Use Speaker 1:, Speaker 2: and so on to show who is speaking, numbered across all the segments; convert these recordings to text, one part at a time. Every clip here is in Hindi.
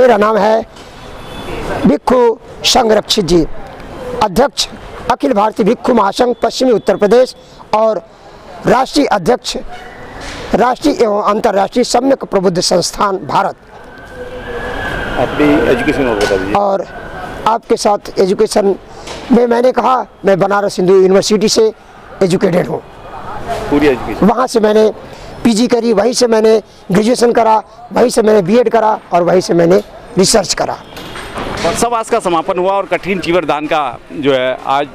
Speaker 1: मेरा नाम है भिक्खु संरक्षित जी, अध्यक्ष अखिल भारतीय भिक्खु महासंघ पश्चिमी उत्तर प्रदेश और राष्ट्रीय अध्यक्ष राष्ट्रीय एवं अंतर्राष्ट्रीय सम्यक प्रबुद्ध संस्थान भारत।
Speaker 2: अपनी एजुकेशन और बता दीजिए।
Speaker 1: और आपके साथ एजुकेशन में मैंने कहा मैं बनारस हिंदू यूनिवर्सिटी से एजुकेटेड हूँ।
Speaker 2: पूरी एजुकेशन
Speaker 1: वहाँ से मैंने पीजी करी, वहीं से मैंने ग्रेजुएशन करा, वहीं से मैंने बीएड करा और वहीं से मैंने रिसर्च करा।
Speaker 2: वर्षावास का समापन हुआ और कठिन चीवरदान का जो है आज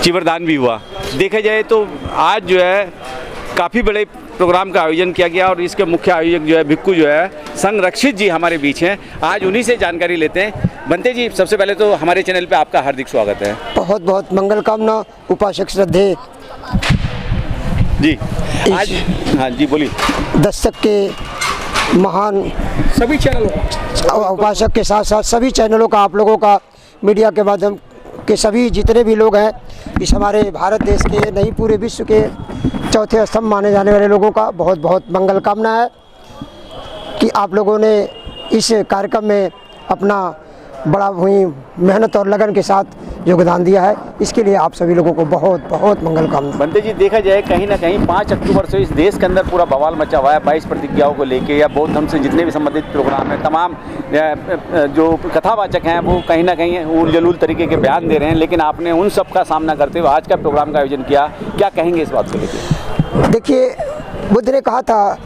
Speaker 2: चीवरदान भी हुआ। देखा जाए तो आज जो है काफ़ी बड़े प्रोग्राम का आयोजन किया गया और इसके मुख्य आयोजक जो है भिक्खु जो है संरक्षित जी हमारे बीच हैं। आज उन्हीं से जानकारी लेते हैं। बनते जी, सबसे पहले तो हमारे चैनल पे आपका हार्दिक स्वागत है।
Speaker 1: बहुत बहुत मंगल कामना। उपासक श्रद्धेय
Speaker 2: जी आज हाँ जी बोलिए।
Speaker 1: दस्तक के महान
Speaker 3: सभी चैनलों
Speaker 1: उपासक के साथ साथ सभी चैनलों का, आप लोगों का, मीडिया के माध्यम के सभी जितने भी लोग हैं, इस हमारे भारत देश के नहीं पूरे विश्व के चौथे स्तंभ माने जाने वाले लोगों का बहुत बहुत मंगल कामना है कि आप लोगों ने इस कार्यक्रम में अपना बड़ा हुई मेहनत और लगन के साथ योगदान दिया है। इसके लिए आप सभी लोगों को बहुत बहुत मंगल कामना।
Speaker 2: बनते जी, देखा जाए कहीं ना कहीं 5 अक्टूबर से इस देश के अंदर पूरा बवाल मचा हुआ है। 22 प्रतिज्ञाओं को लेके या बौद्ध धर्म से जितने भी संबंधित प्रोग्राम हैं, तमाम जो कथावाचक हैं वो कहीं ना कहीं उल जलूल तरीके के बयान दे रहे हैं, लेकिन आपने उन सब का सामना करते हुए आज का प्रोग्राम का आयोजन किया। क्या कहेंगे इस बात को लेकर?
Speaker 1: देखिए, बुद्ध ने कहा था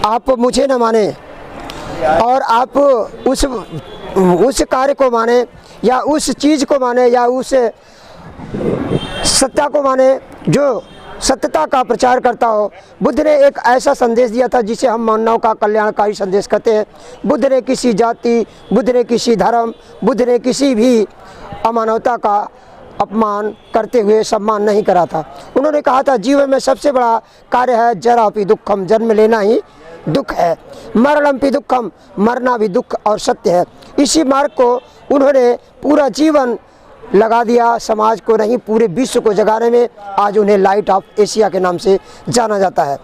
Speaker 1: आप मुझे न माने और आप उस कार्य को माने या उस चीज़ को माने या उस सत्ता को माने जो सत्यता का प्रचार करता हो। बुद्ध ने एक ऐसा संदेश दिया था जिसे हम मानव का कल्याणकारी संदेश कहते हैं। बुद्ध ने किसी जाति, बुद्ध ने किसी धर्म, बुद्ध ने किसी भी अमानवता का अपमान करते हुए सम्मान नहीं करा था। उन्होंने कहा था जीवन में सबसे बड़ा कार्य है जरापि दुखम, जन्म लेना ही दुख है, मरणमपि दुखम, मरना भी दुख और सत्य है। इसी मार्ग को उन्होंने पूरा जीवन लगा दिया, समाज को नहीं पूरे विश्व को जगाने में। आज उन्हें लाइट ऑफ एशिया के नाम से जाना जाता है।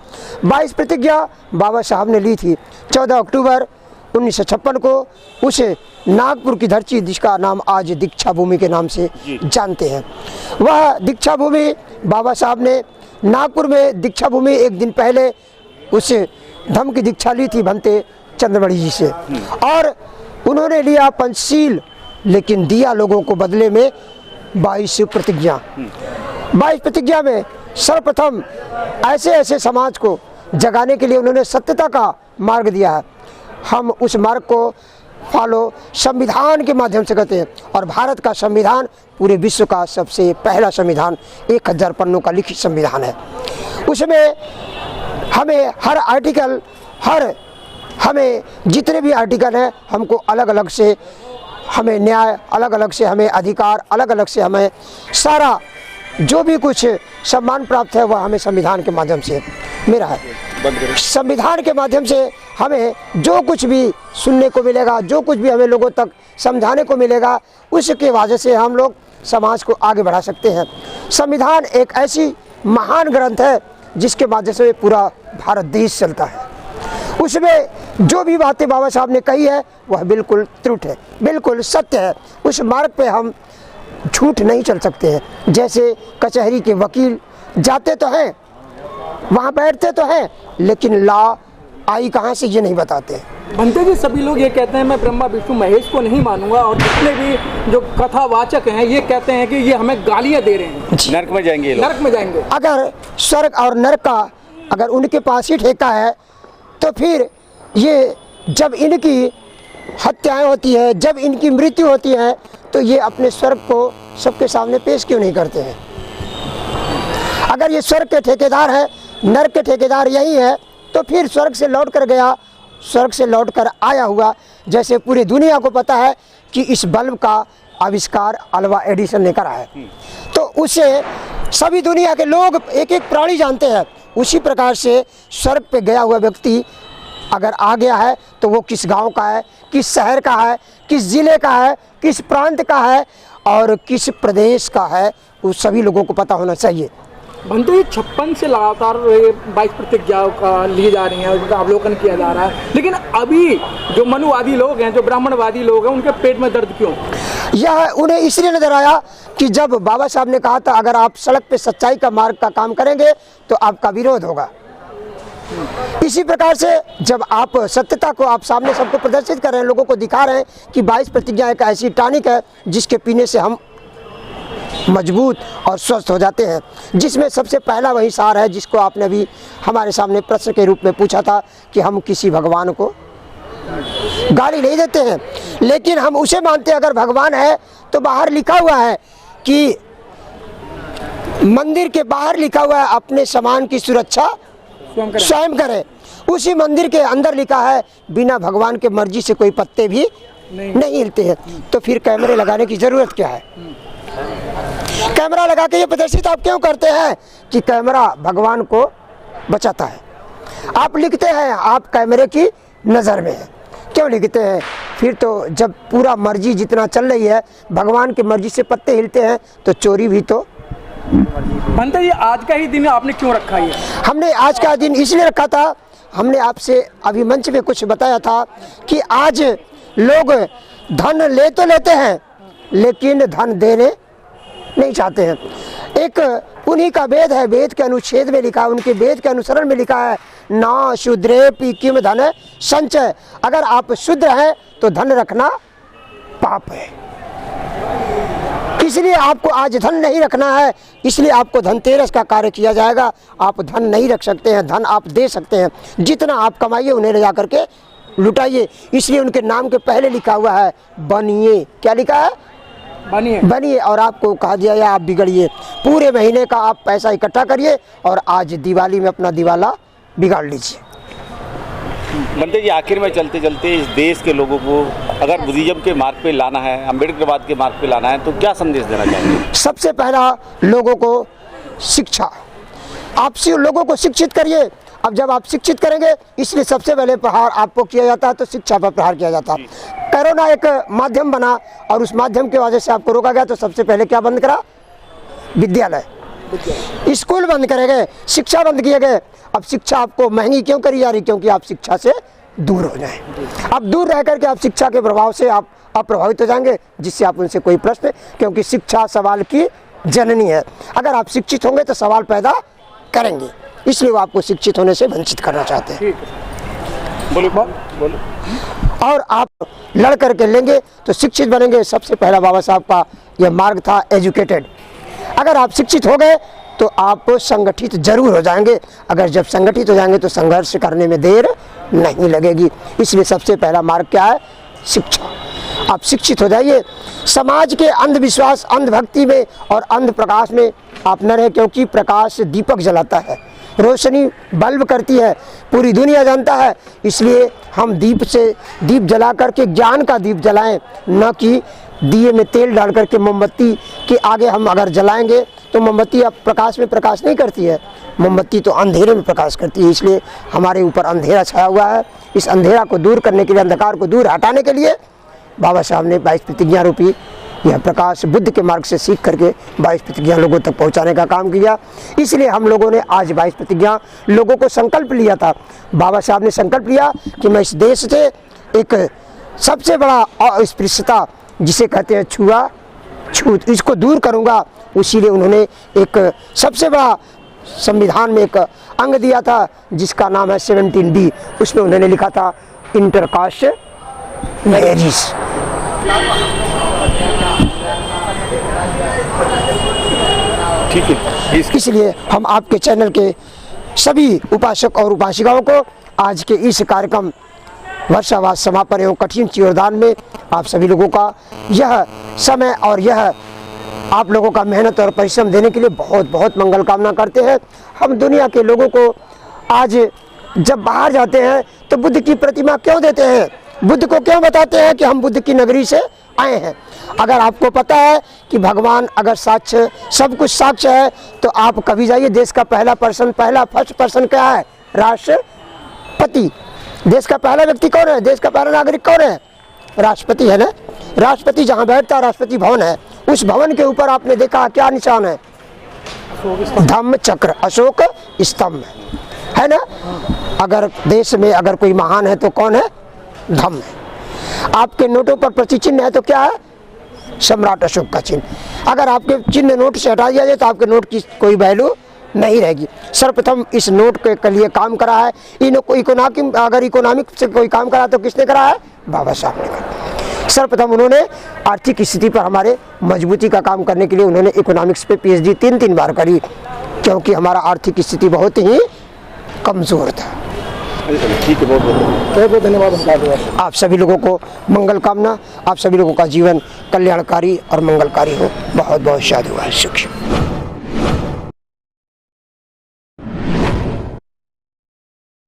Speaker 1: 22 प्रतिज्ञा बाबा साहब ने ली थी 14 अक्टूबर 1956 को उस नागपुर की धरती जिसका नाम आज दीक्षा भूमि के नाम से जानते हैं। वह दीक्षा भूमि बाबा साहब ने नागपुर में दीक्षा भूमि एक दिन पहले उस धम्म की दीक्षा ली थी भंते चंद्रमणि जी से, और उन्होंने लिया पंचशील, लेकिन दिया लोगों को बदले में 22 प्रतिज्ञा। 22 प्रतिज्ञा में सर्वप्रथम ऐसे समाज को जगाने के लिए उन्होंने सत्यता का मार्ग दिया है। हम उस मार्ग को फॉलो संविधान के माध्यम से करते हैं और भारत का संविधान पूरे विश्व का सबसे पहला संविधान 1000 पन्नों का लिखित संविधान है। उसमें हमें हर आर्टिकल, हमें जितने भी आर्टिकल हैं हमको अलग अलग से हमें न्याय, अलग अलग से हमें अधिकार, अलग अलग से हमें सारा जो भी कुछ सम्मान प्राप्त है वह हमें संविधान के माध्यम से मिला है। संविधान के माध्यम से हमें जो कुछ भी सुनने को मिलेगा, जो कुछ भी हमें लोगों तक समझाने को मिलेगा, उसके वजह से हम लोग समाज को आगे बढ़ा सकते हैं। संविधान एक ऐसी महान ग्रंथ है जिसके माध्यम से पूरा भारत देश चलता है। उसमें जो भी बातें बाबा साहब ने कही है वह बिल्कुल त्रुट है, बिल्कुल सत्य है। उस मार्ग पे हम झूठ नहीं चल सकते हैं। जैसे कचहरी के वकील जाते तो हैं, वहाँ बैठते तो हैं, लेकिन लॉ आई कहाँ से ये नहीं बताते।
Speaker 3: बनते जी, सभी लोग ये कहते हैं मैं ब्रह्मा विष्णु महेश को नहीं मानूंगा, और जितने भी जो कथावाचक हैं ये कहते हैं कि ये हमें गालियाँ दे रहे हैं,
Speaker 2: नरक में जाएंगे,
Speaker 3: नरक में जाएंगे।
Speaker 1: अगर स्वर्ग और नरक का अगर उनके पास ही ठेका है तो फिर ये जब इनकी हत्याएं होती है, जब इनकी मृत्यु होती है, तो ये अपने स्वर्ग को सबके सामने पेश क्यों नहीं करते हैं? अगर ये स्वर्ग के ठेकेदार है, नरक के ठेकेदार यही है, तो फिर स्वर्ग से लौट कर गया, स्वर्ग से लौट कर आया हुआ। जैसे पूरी दुनिया को पता है कि इस बल्ब का आविष्कार अल्वा एडिसन ने करा है, तो उसे सभी दुनिया के लोग एक एक प्राणी जानते हैं। उसी प्रकार से स्वर्ग पे गया हुआ व्यक्ति अगर आ गया है तो वो किस गांव का है, किस शहर का है, किस ज़िले का है, किस प्रांत का है और किस प्रदेश का है, वो सभी लोगों को पता होना चाहिए।
Speaker 3: बनते ही 56 से लगातार 22 प्रतिज्ञाओं का ली जा रही हैं, उनका अवलोकन किया जा रहा है, लेकिन अभी जो मनुवादी लोग हैं, जो ब्राह्मणवादी लोग हैं, उनके पेट में दर्द क्यों?
Speaker 1: यह उन्हें इसलिए नजर आया कि जब बाबा साहब ने कहा था अगर आप सड़क पे सच्चाई का मार्ग का काम करेंगे तो आपका विरोध होगा। इसी प्रकार से जब आप सत्यता को आप सामने सबको प्रदर्शित कर रहे हैं, लोगों को दिखा रहे हैं कि 22 प्रतिज्ञा एक ऐसी टॉनिक है जिसके पीने से हम मजबूत और स्वस्थ हो जाते हैं, जिसमें सबसे पहला वही सार है जिसको आपने अभी हमारे सामने प्रश्न के रूप में पूछा था कि हम किसी भगवान को गाली नहीं देते हैं, लेकिन हम उसे मानते हैं अगर भगवान है तो बाहर लिखा हुआ है कि मंदिर के बाहर लिखा हुआ है अपने सामान की सुरक्षा स्वयं करें। उसी मंदिर के अंदर लिखा है बिना भगवान के मर्जी से कोई पत्ते भी नहीं हिलते हैं। तो फिर कैमरे लगाने की जरूरत क्या है? कैमरा लगा के ये प्रदर्शित आप क्यों करते हैं कि कैमरा भगवान को बचाता है? आप लिखते हैं आप कैमरे की नज़र में हैं, क्यों लिखते हैं? फिर तो जब पूरा मर्जी जितना चल रही है, भगवान की मर्जी से पत्ते हिलते हैं तो चोरी भी तो।
Speaker 3: बनता ये आज का ही दिन आपने क्यों रखा ये?
Speaker 1: हमने आज का दिन इसलिए रखा था, हमने आपसे अभी मंच में कुछ बताया था कि आज लोग धन ले तो लेते हैं लेकिन धन देने नहीं चाहते हैं। एक उन्हीं का वेद है, वेद के अनुच्छेद में लिखा है, उनके वेद के अनुसरण में लिखा है ना शूद्रेपि किम धन संचय। अगर आप शूद्र हैं तो धन रखना पाप है, इसलिए आपको आज धन नहीं रखना है, इसलिए आपको धनतेरस का कार्य किया जाएगा। आप धन नहीं रख सकते हैं, धन आप दे सकते हैं, जितना आप कमाइए उन्हें ले जा करके लुटाइए। इसलिए उनके नाम के पहले लिखा हुआ है बनिए। क्या लिखा है? बनिए। और आपको कहा दिया या आप बिगड़िए। पूरे महीने का आप पैसा इकट्ठा करिए और आज दिवाली में अपना दिवाला बिगाड़ लीजिए।
Speaker 2: बनते जी, आखिर में चलते चलते इस देश के लोगों को अगर बुद्धिज्म के मार्ग पे लाना है, अम्बेडकरवाद के मार्ग पे लाना है, तो क्या संदेश देना चाहेंगे?
Speaker 1: सबसे पहला लोगों को शिक्षा, आप लोगों को शिक्षित करिए। अब जब आप शिक्षित करेंगे, इसलिए सबसे पहले प्रहार आपको किया जाता है, तो शिक्षा पर प्रहार किया जाता है। कोरोना एक माध्यम बना और उस माध्यम की वजह से आपको रोका गया, तो सबसे पहले क्या बंद करा? विद्यालय, स्कूल बंद करे गए, शिक्षा बंद किए गए। अब शिक्षा आपको महंगी क्यों करी जा रही? क्योंकि आप शिक्षा से दूर हो जाएं। अब दूर रह करके आप शिक्षा के प्रभाव से आप अप्रभावित हो जाएंगे, जिससे आप उनसे कोई प्रश्न, क्योंकि शिक्षा सवाल की जननी है। अगर आप शिक्षित होंगे तो सवाल पैदा करेंगे, इसलिए वो आपको शिक्षित होने से वंचित करना चाहते हैं।
Speaker 2: बोलो।
Speaker 1: और आप लड़ करके लेंगे तो शिक्षित बनेंगे। सबसे पहला बाबा साहब का यह मार्ग था, एजुकेटेड। अगर आप शिक्षित हो गए तो आप संगठित जरूर हो जाएंगे। अगर जब संगठित हो जाएंगे तो संघर्ष करने में देर नहीं लगेगी। इसलिए सबसे पहला मार्ग क्या है? शिक्षा। आप शिक्षित हो जाइए। समाज के अंधविश्वास, अंधभक्ति में और अंध प्रकाश में आप न रहें, क्योंकि प्रकाश दीपक जलाता है, रोशनी बल्ब करती है, पूरी दुनिया जानता है। इसलिए हम दीप जला करके ज्ञान का दीप जलाएं, न कि दिए में तेल डाल करके मोमबत्ती के आगे हम अगर जलाएंगे तो मोमबत्ती अब प्रकाश में प्रकाश नहीं करती है, मोमबत्ती तो अंधेरे में प्रकाश करती है। इसलिए हमारे ऊपर अंधेरा छाया हुआ है। इस अंधेरा को दूर करने के लिए, अंधकार को दूर हटाने के लिए बाबा साहब ने 22 प्रतिज्ञा रूपी यह प्रकाश बुद्ध के मार्ग से सीख करके 22 प्रतिज्ञा लोगों तक पहुंचाने का काम किया। इसलिए हम लोगों ने आज 22 प्रतिज्ञा लोगों को संकल्प लिया था। बाबा साहब ने संकल्प लिया कि मैं इस देश से एक सबसे बड़ा अस्पृश्यता जिसे कहते हैं छूत, इसको दूर करूंगा। इसीलिए उन्होंने एक सबसे बड़ा संविधान में एक अंग दिया था जिसका नाम है 17B। उसमें उन्होंने लिखा था इंटरकास्ट मैरिज।
Speaker 2: ठीक है।
Speaker 1: इसलिए हम आपके चैनल के सभी उपासक और उपासिकाओं को आज के इस कार्यक्रम वर्षावास समापन एवं कठिन चीवरदान में आप सभी लोगों का यह समय और यह आप लोगों का मेहनत और परिश्रम देने के लिए बहुत बहुत मंगल कामना करते हैं। हम दुनिया के लोगों को आज जब बाहर जाते हैं तो बुद्ध की प्रतिमा क्यों देते हैं? बुद्ध को क्यों बताते हैं कि हम बुद्ध की नगरी से आए हैं? अगर आपको पता है कि भगवान अगर साक्ष्य, सब कुछ साक्ष्य है, तो आप कभी जाइए। देश का फर्स्ट पर्सन क्या है? राष्ट्रपति। देश का पहला व्यक्ति कौन है? देश का पहला नागरिक कौन है? राष्ट्रपति है ना। राष्ट्रपति जहाँ बैठता है, राष्ट्रपति भवन है, उस भवन के ऊपर आपने देखा क्या निशान है?
Speaker 3: अशोक स्तंभ।
Speaker 1: धम्म चक्र अशोक स्तंभ है ना। अगर देश में अगर कोई महान है तो कौन है? धम्म है। आपके नोटों पर प्रतिचिन्ह है तो क्या है? सम्राट अशोक का चिन्ह। अगर आपके चिन्ह नोट से हटा दिया जाए तो आपके नोट की कोई वैल्यू नहीं रहेगी। सर्वप्रथम इस नोट के लिए काम करा है अगर इकोनॉमिक से कोई काम करा तो किसने करा है? बाबा साहब ने करा। सर्वप्रथम उन्होंने आर्थिक स्थिति पर हमारे मजबूती का काम करने के लिए उन्होंने इकोनॉमिक्स पे PhD 3 बार करी, क्योंकि हमारा आर्थिक स्थिति बहुत ही कमज़ोर था।
Speaker 3: ठीक है, बहुत बहुत धन्यवाद।
Speaker 1: आप सभी लोगों को मंगल कामना, आप सभी लोगों का जीवन कल्याणकारी और मंगलकारी हो। बहुत बहुत साधुवाद, सुखी।